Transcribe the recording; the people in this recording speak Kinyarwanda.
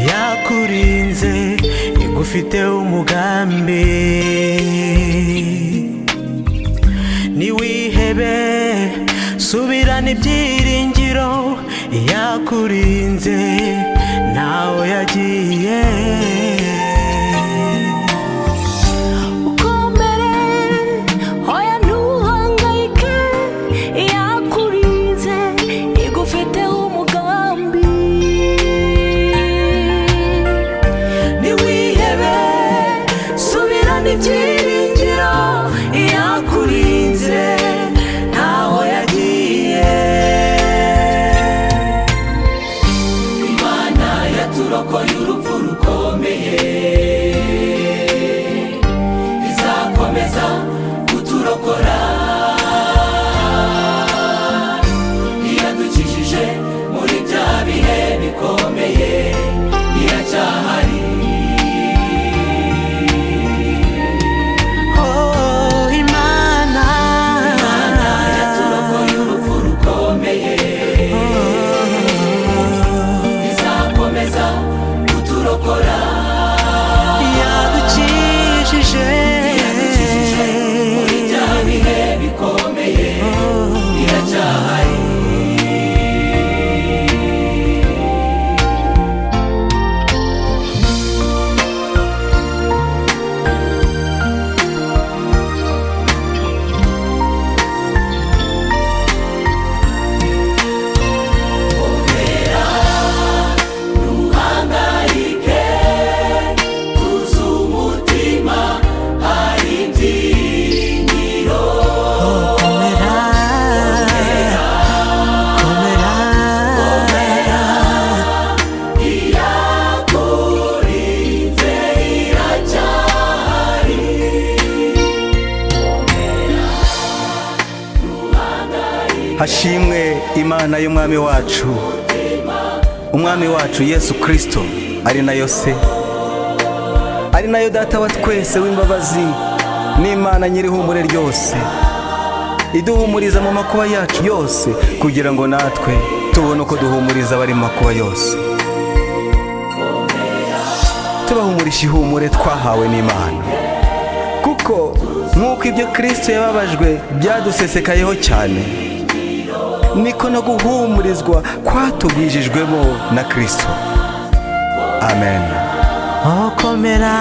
yakurinze igufite umugambi. Niwihebe subirana ibyiringiro, yakurinze ntaho yagiye. Ibyiringiro yakurinze ntaho yagiye. Imana yaturokoye urupfu rukomeye, izakomeza kuturokora. Iyadukijije muri bya bihe bikomeye, iracyahari. Yadukijije muri bya bihe bikomeye, iracyahari. Hashimwe Imana y'umwami wacu, umwami wacu Yesu Kristo, ari nayo se, ari nayo data wa twese w'imbabazi, n'Imana nyir'ihumure ryose, iduhumuriza mu makuba yacu yose, kugira ngo natwe tubone uko duhumuriza abari mu makuba yose. Tubahumurisha ihumure twahawe n'Imana, kuko nk'uko ibyo Kristo yababajwe byadusesekayeho cyane, niko no guhumurizwa kwatugwijijwemo na Kristo. Amen. Komera